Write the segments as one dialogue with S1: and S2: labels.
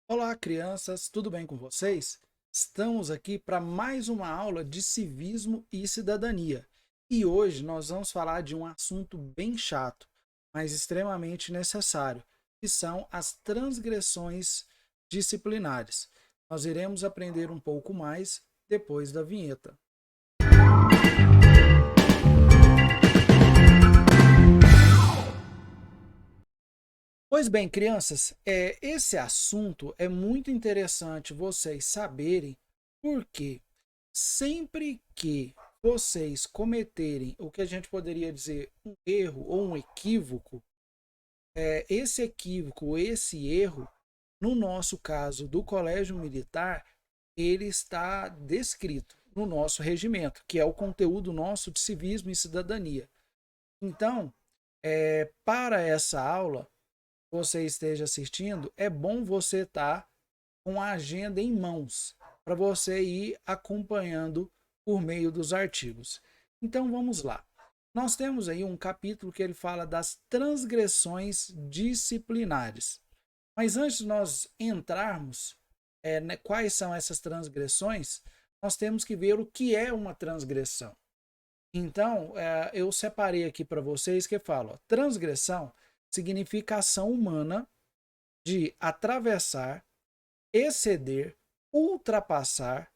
S1: Olá, crianças, tudo bem com vocês? Estamos aqui para mais uma aula de civismo e cidadania. E hoje nós vamos falar de um assunto bem chato, mas extremamente necessário, que são as transgressões disciplinares. Nós iremos aprender um pouco mais depois da vinheta. Pois bem, crianças, esse assunto é muito interessante vocês saberem, porque sempre que vocês cometerem o que a gente poderia dizer um erro ou um equívoco, esse equívoco, esse erro, no nosso caso do Colégio Militar, ele está descrito no nosso regimento, que é o conteúdo nosso de civismo e cidadania. Então, para essa aula, você esteja assistindo, é bom você estar com a agenda em mãos para você ir acompanhando por meio dos artigos. Então vamos lá. Nós temos aí um capítulo que ele fala das transgressões disciplinares. Mas antes de nós entrarmos, quais são essas transgressões, nós temos que ver o que é uma transgressão. Então, eu separei aqui para vocês que fala, transgressão significa ação humana de atravessar, exceder, ultrapassar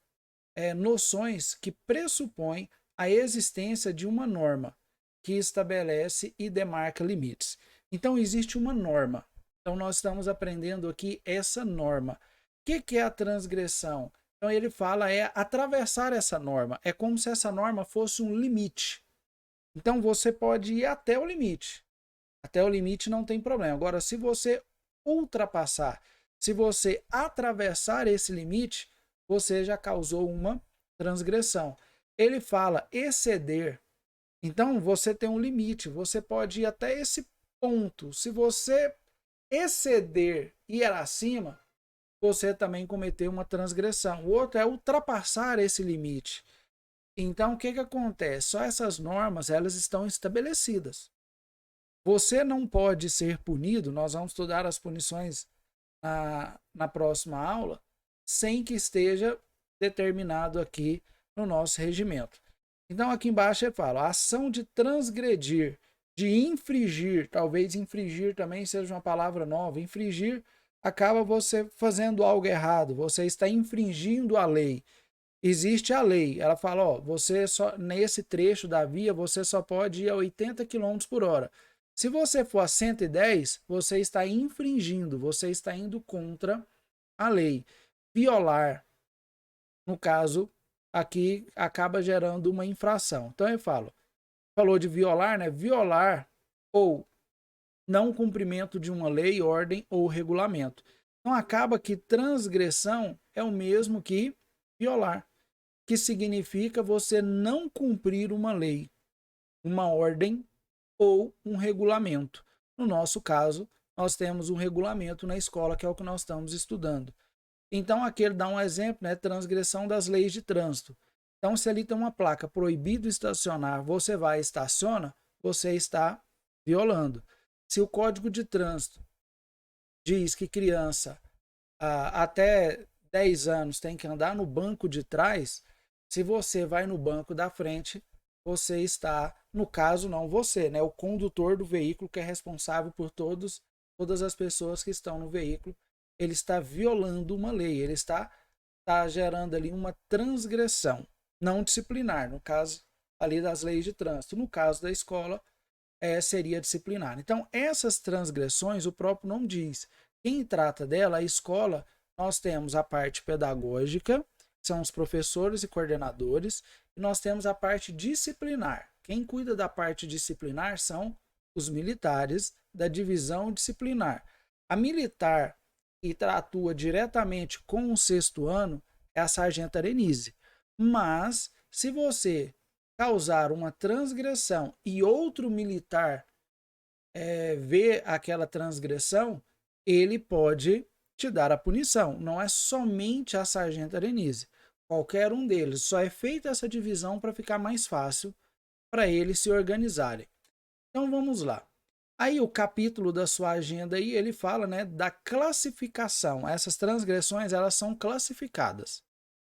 S1: noções que pressupõem a existência de uma norma que estabelece e demarca limites. Então, existe uma norma. Então, nós estamos aprendendo aqui essa norma. O que é a transgressão? Então, ele fala atravessar essa norma. É como se essa norma fosse um limite. Então, você pode ir até o limite. Até o limite não tem problema. Agora, se você ultrapassar, se você atravessar esse limite, você já causou uma transgressão. Ele fala exceder. Então, você tem um limite, você pode ir até esse ponto. Se você exceder e ir acima, você também cometeu uma transgressão. O outro é ultrapassar esse limite. Então, o que acontece? Só essas normas, elas estão estabelecidas. Você não pode ser punido, nós vamos estudar as punições na próxima aula, sem que esteja determinado aqui no nosso regimento. Então, aqui embaixo ele fala: a ação de transgredir, de infringir, talvez infringir também seja uma palavra nova. Infringir acaba você fazendo algo errado, você está infringindo a lei. Existe a lei, ela fala: ó, você só nesse trecho da via você só pode ir a 80 quilômetros por hora. Se você for a 110, você está infringindo, você está indo contra a lei. Violar, no caso, aqui acaba gerando uma infração. Então eu falou de violar, né? Violar ou não cumprimento de uma lei, ordem ou regulamento. Então acaba que transgressão é o mesmo que violar, que significa você não cumprir uma lei, uma ordem ou um regulamento. No nosso caso, nós temos um regulamento na escola, que é o que nós estamos estudando. Então, aqui ele dá um exemplo, né? Transgressão das leis de trânsito. Então, se ali tem uma placa proibido estacionar, você vai e estaciona, você está violando. Se o Código de Trânsito diz que criança até 10 anos tem que andar no banco de trás, se você vai no banco da frente, você está, no caso não você, né, o condutor do veículo que é responsável por todas as pessoas que estão no veículo, ele está violando uma lei, ele está gerando ali uma transgressão não disciplinar, no caso ali das leis de trânsito. No caso da escola, seria disciplinar. Então, essas transgressões, o próprio nome diz. Quem trata dela, a escola, nós temos a parte pedagógica, são os professores e coordenadores, e nós temos a parte disciplinar. Quem cuida da parte disciplinar são os militares da divisão disciplinar. A militar que atua diretamente com o sexto ano é a sargenta Arenise. Mas, se você causar uma transgressão e outro militar vê aquela transgressão, ele pode te dar a punição. Não é somente a sargenta Denise. Qualquer um deles. Só é feita essa divisão para ficar mais fácil para eles se organizarem. Então vamos lá. Aí o capítulo da sua agenda aí, ele fala, né, da classificação. Essas transgressões, elas são classificadas.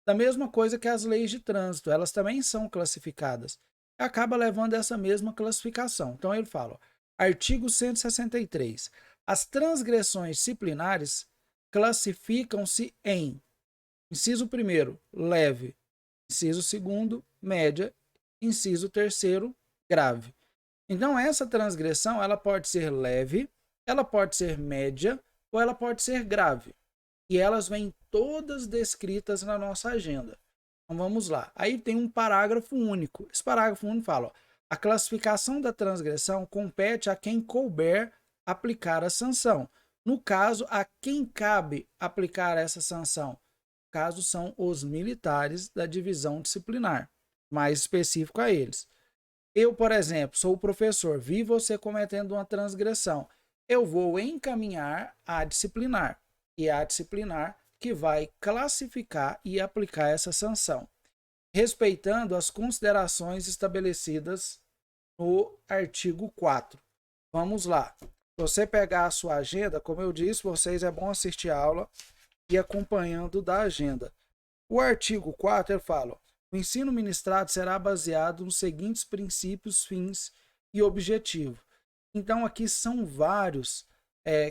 S1: Da mesma coisa que as leis de trânsito, elas também são classificadas. Acaba levando essa mesma classificação. Então ele fala, ó, artigo 163. As transgressões disciplinares classificam-se em inciso primeiro, leve, inciso segundo, média, inciso terceiro, grave. Então, essa transgressão ela pode ser leve, ela pode ser média ou ela pode ser grave. E elas vêm todas descritas na nossa agenda. Então, vamos lá. Aí tem um parágrafo único. Esse parágrafo único fala, ó, a classificação da transgressão compete a quem couber aplicar a sanção. No caso, a quem cabe aplicar essa sanção? No caso, são os militares da divisão disciplinar, mais específico a eles. Eu, por exemplo, sou o professor, vi você cometendo uma transgressão. Eu vou encaminhar a disciplinar. E é a disciplinar que vai classificar e aplicar essa sanção, respeitando as considerações estabelecidas no artigo 4. Vamos lá. Se você pegar a sua agenda, como eu disse, vocês é bom assistir a aula e acompanhando da agenda. O artigo 4 ele fala: o ensino ministrado será baseado nos seguintes princípios, fins e objetivos. Então, aqui são vários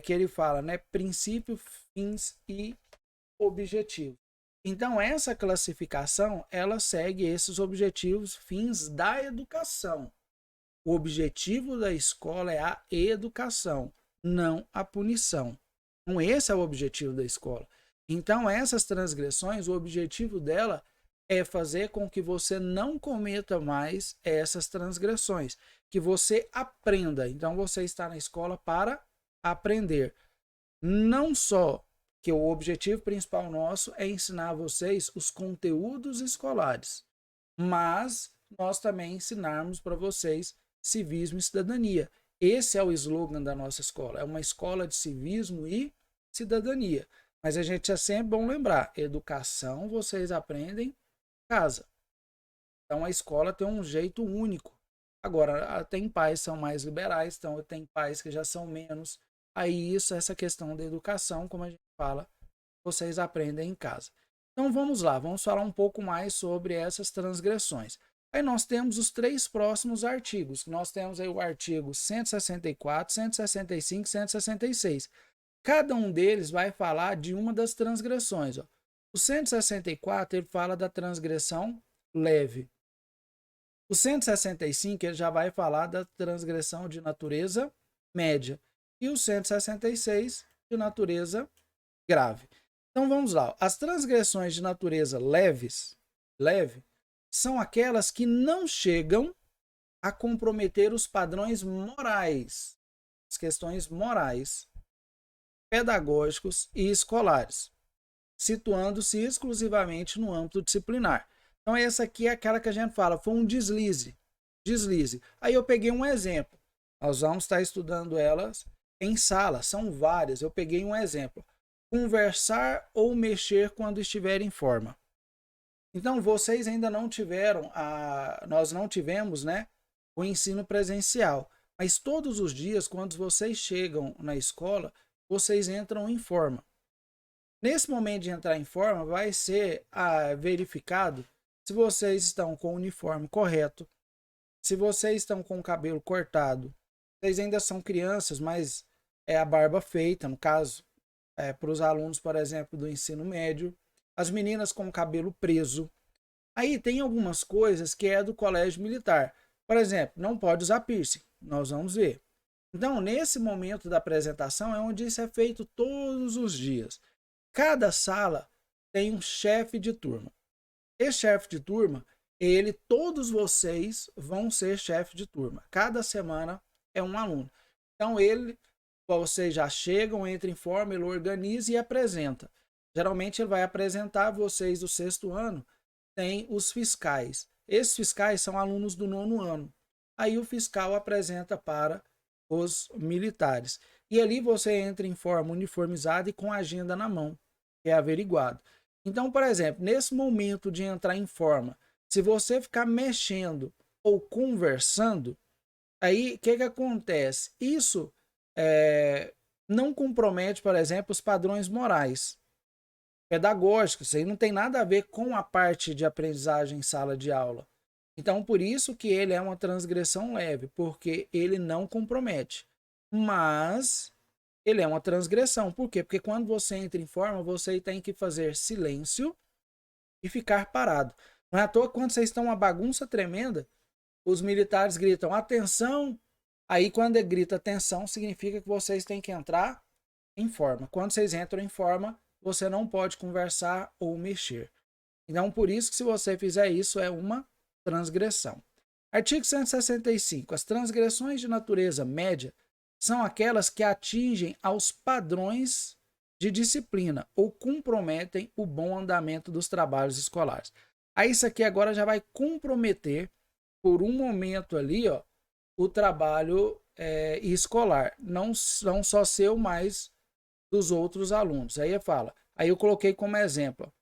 S1: que ele fala, né? Princípio, fins e objetivo. Então, essa classificação, ela segue esses objetivos, fins da educação. O objetivo da escola é a educação, não a punição. Então, esse é o objetivo da escola. Então, essas transgressões, o objetivo dela é fazer com que você não cometa mais essas transgressões, que você aprenda. Então, você está na escola para aprender. Não só que o objetivo principal nosso é ensinar vocês os conteúdos escolares, mas nós também ensinarmos para vocês civismo e cidadania. Esse é o slogan da nossa escola, é uma escola de civismo e cidadania. Mas a gente é sempre bom lembrar, educação vocês aprendem em casa. Então a escola tem um jeito único. Agora, tem pais que são mais liberais, então tem pais que já são menos. Aí isso, essa questão da educação, como a gente fala, vocês aprendem em casa. Então vamos lá, vamos falar um pouco mais sobre essas transgressões. Aí nós temos os três próximos artigos. Nós temos aí o artigo 164, 165 e 166. Cada um deles vai falar de uma das transgressões. Ó. O 164 ele fala da transgressão leve. O 165 ele já vai falar da transgressão de natureza média. E o 166 de natureza grave. Então vamos lá. As transgressões de natureza leve, são aquelas que não chegam a comprometer os padrões morais, as questões morais, pedagógicos e escolares, situando-se exclusivamente no âmbito disciplinar. Então essa aqui é aquela que a gente fala, foi um deslize. Aí eu peguei um exemplo. Nós vamos estar estudando elas em sala, são várias. Eu peguei um exemplo. Conversar ou mexer quando estiver em forma. Então vocês ainda não tiveram, nós não tivemos, né, o ensino presencial. Mas todos os dias, quando vocês chegam na escola, vocês entram em forma. Nesse momento de entrar em forma, vai ser verificado se vocês estão com o uniforme correto, se vocês estão com o cabelo cortado, vocês ainda são crianças, mas é a barba feita, no caso, para os alunos, por exemplo, do ensino médio, as meninas com o cabelo preso. Aí tem algumas coisas que é do colégio militar. Por exemplo, não pode usar piercing, nós vamos ver. Então, nesse momento da apresentação é onde isso é feito todos os dias. Cada sala tem um chefe de turma. Esse chefe de turma, todos vocês vão ser chefe de turma. Cada semana é um aluno. Então, vocês já chegam, entram em forma, ele organiza e apresenta. Geralmente, ele vai apresentar vocês do sexto ano, tem os fiscais. Esses fiscais são alunos do nono ano. Aí o fiscal apresenta para os militares. E ali você entra em forma uniformizada e com a agenda na mão, que é averiguado. Então, por exemplo, nesse momento de entrar em forma, se você ficar mexendo ou conversando, Aí, o que que acontece? Isso não compromete, por exemplo, os padrões morais pedagógicos. Isso aí não tem nada a ver com a parte de aprendizagem em sala de aula. Então, por isso que ele é uma transgressão leve, porque ele não compromete. Mas ele é uma transgressão. Por quê? Porque quando você entra em forma, você tem que fazer silêncio e ficar parado. Não é à toa que quando vocês estão uma bagunça tremenda, os militares gritam atenção. Aí quando ele grita atenção, significa que vocês têm que entrar em forma. Quando vocês entram em forma, você não pode conversar ou mexer. Então, por isso que se você fizer isso, é uma transgressão. Artigo 165. As transgressões de natureza média são aquelas que atingem aos padrões de disciplina ou comprometem o bom andamento dos trabalhos escolares. Aí isso aqui agora já vai comprometer por um momento ali, ó, o trabalho escolar, não só seu, mas dos outros alunos. Aí eu coloquei como exemplo,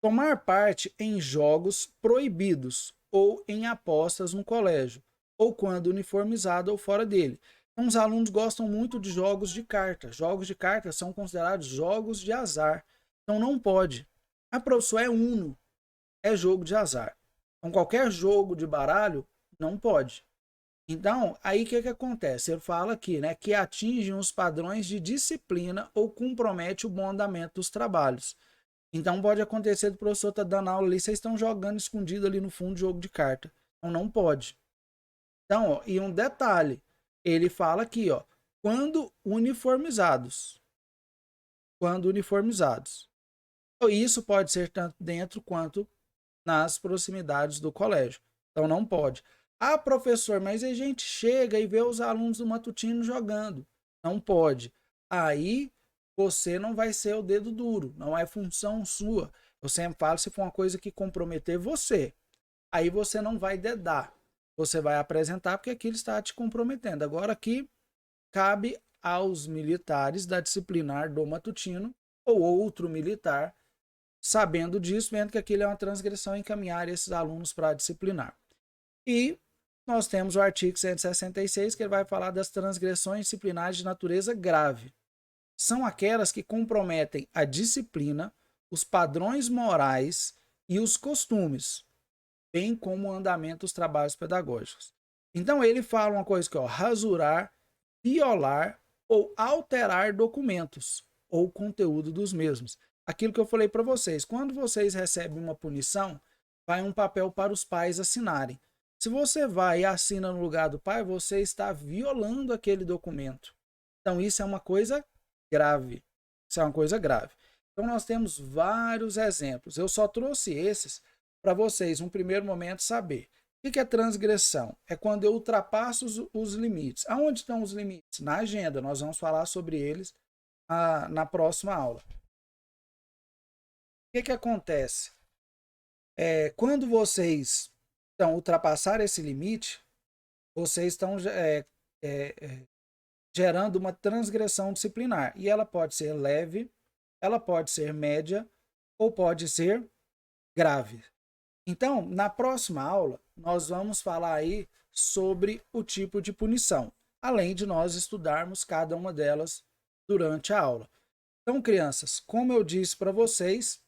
S1: tomar parte em jogos proibidos ou em apostas no colégio, ou quando uniformizado ou fora dele. Então, os alunos gostam muito de jogos de carta. Jogos de carta são considerados jogos de azar. Então, não pode. A professora é Uno, é jogo de azar. Então, qualquer jogo de baralho, não pode. Então, aí o que acontece? Ele fala aqui, né, que atingem os padrões de disciplina ou compromete o bom andamento dos trabalhos. Então, pode acontecer do professor estar dando aula ali, vocês estão jogando escondido ali no fundo de jogo de carta. Então, não pode. Então, ó, e um detalhe, ele fala aqui, ó, quando uniformizados. Quando uniformizados. Isso pode ser tanto dentro quanto nas proximidades do colégio. Então, não pode. Ah, professor, mas a gente chega e vê os alunos do matutino jogando. Não pode. Aí você não vai ser o dedo duro, não é função sua. Eu sempre falo, se for uma coisa que comprometer você, aí você não vai dedar. Você vai apresentar porque aquilo está te comprometendo. Agora aqui cabe aos militares da disciplinar do matutino ou outro militar, sabendo disso, vendo que aquilo é uma transgressão, encaminhar esses alunos para disciplinar. E nós temos o artigo 166, que ele vai falar das transgressões disciplinares de natureza grave. São aquelas que comprometem a disciplina, os padrões morais e os costumes, bem como o andamento dos trabalhos pedagógicos. Então ele fala uma coisa que é rasurar, violar ou alterar documentos ou conteúdo dos mesmos. Aquilo que eu falei para vocês, quando vocês recebem uma punição, vai um papel para os pais assinarem. Se você vai e assina no lugar do pai, você está violando aquele documento. Então isso é uma coisa grave. Isso é uma coisa grave. Então nós temos vários exemplos. Eu só trouxe esses para vocês, num primeiro momento, saber. O que é transgressão? É quando eu ultrapasso os limites. Aonde estão os limites? Na agenda. Nós vamos falar sobre eles na próxima aula. O que acontece? Quando vocês ultrapassar esse limite, vocês estão gerando uma transgressão disciplinar. E ela pode ser leve, ela pode ser média ou pode ser grave. Então, na próxima aula, nós vamos falar aí sobre o tipo de punição, além de nós estudarmos cada uma delas durante a aula. Então, crianças, como eu disse para vocês,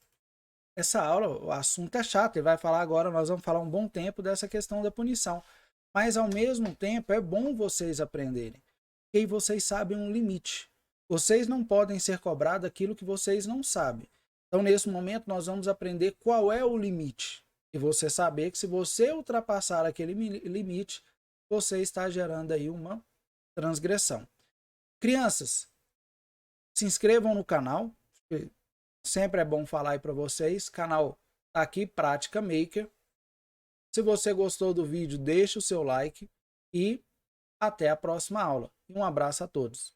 S1: essa aula, o assunto é chato, ele vai falar agora, nós vamos falar um bom tempo dessa questão da punição. Mas, ao mesmo tempo, é bom vocês aprenderem. E aí vocês sabem um limite. Vocês não podem ser cobrados aquilo que vocês não sabem. Então, nesse momento, nós vamos aprender qual é o limite. E você saber que se você ultrapassar aquele limite, você está gerando aí uma transgressão. Crianças, se inscrevam no canal. Sempre é bom falar aí para vocês. O canal tá aqui, Prática Maker. Se você gostou do vídeo, deixe o seu like e até a próxima aula. Um abraço a todos.